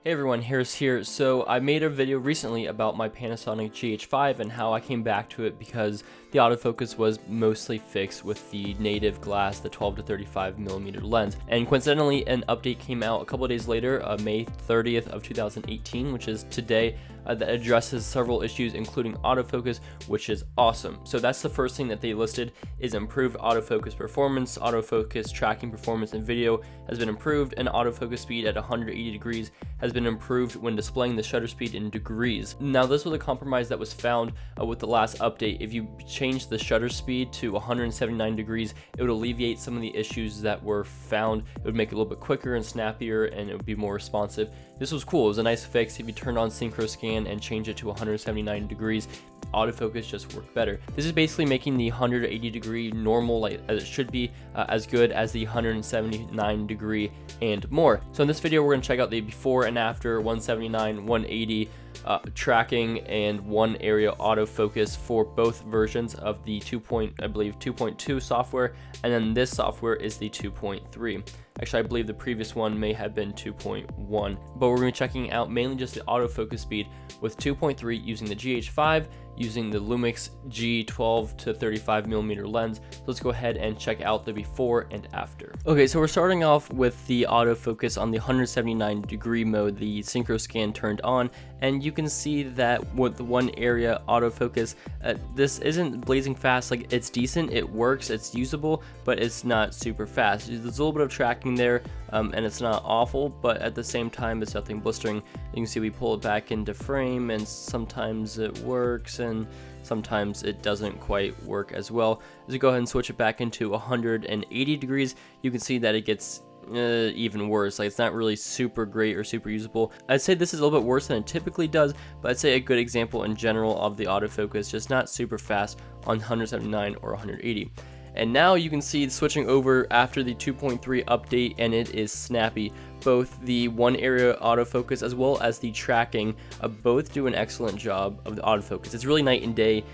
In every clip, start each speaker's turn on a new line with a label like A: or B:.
A: Hey everyone, Harris here. So I made a video recently about my Panasonic GH5 and how I came back to it because the autofocus was mostly fixed with the native glass, the 12 to 35mm lens. And coincidentally, an update came out a couple of days later, May 30th of 2018, which is today, that addresses several issues including autofocus, which is awesome. So that's the first thing that they listed is improved autofocus performance, autofocus tracking performance in video has been improved, and autofocus speed at 180 degrees has been improved when displaying the shutter speed in degrees. Now this was a compromise that was found with the last update. If you change the shutter speed to 179 degrees, it would alleviate some of the issues that were found. It would make it a little bit quicker and snappier, and it would be more responsive. This was cool. It was a nice fix. If you turn on synchro scan and change it to 179 degrees, autofocus just worked better. This is basically making the 180 degree normal, like as it should be, as good as the 179 degree and more. So in this video, we're going to check out the before and after 179, 180 tracking and one area autofocus for both versions of the 2.2 software, and then this software is the 2.3. Actually, I believe the previous one may have been 2.1, but we're going to be checking out mainly just the autofocus speed with 2.3 using the GH5, using the Lumix G12 to 35mm lens. So let's go ahead and check out the before and after. Okay, so we're starting off with the autofocus on the 179 degree mode, the synchro scan turned on, and you can see that with the one area autofocus, this isn't blazing fast. Like, it's decent, it works, it's usable, but it's not super fast. There's a little bit of tracking there, and it's not awful, but at the same time, it's nothing blistering. You can see we pull it back into frame, and sometimes it works, and sometimes it doesn't quite work as well. As we go ahead and switch it back into 180 degrees, you can see that it gets even worse. Like, it's not really super great or super usable. I'd say this is a little bit worse than it typically does, but I'd say a good example in general of the autofocus, just not super fast on 179 or 180. And now you can see switching over after the 2.3 update, and it is snappy. Both the one area autofocus as well as the tracking both do an excellent job of the autofocus. It's really night and day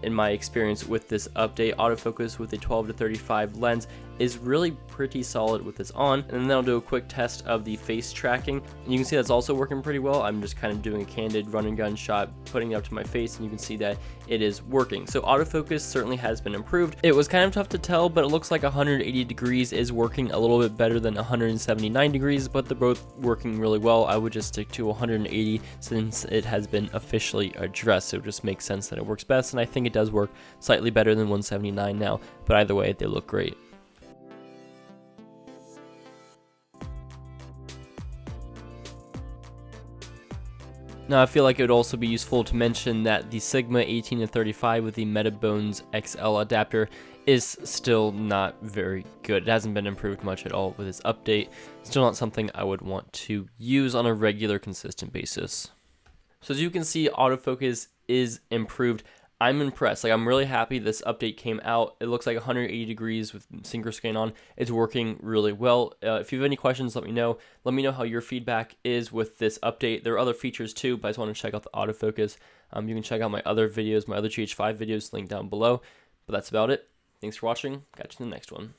A: in my experience with this update. Autofocus with the 12 to 35 lens is really pretty solid with this on. And then I'll do a quick test of the face tracking. And you can see that's also working pretty well. I'm just kind of doing a candid run and gun shot, putting it up to my face, and you can see that it is working. So autofocus certainly has been improved. It was kind of tough to tell, but it looks like 180 degrees is working a little bit better than 179 degrees, but they're both working really well. I would just stick to 180 since it has been officially addressed. So it just makes sense that it works best, and I think it does work slightly better than 179 now, but either way, they look great. Now, I feel like it would also be useful to mention that the Sigma 18 to 35 with the MetaBones XL adapter is still not very good. It hasn't been improved much at all with this update. Still not something I would want to use on a regular, consistent basis. So as you can see, autofocus is improved. I'm impressed. Like, I'm really happy this update came out. It looks like 180 degrees with synchro scan on. It's working really well. If you have any questions, let me know. Let me know how your feedback is with this update. There are other features too, but I just want to check out the autofocus. You can check out my other videos, my other GH5 videos linked down below. But that's about it. Thanks for watching. Catch you in the next one.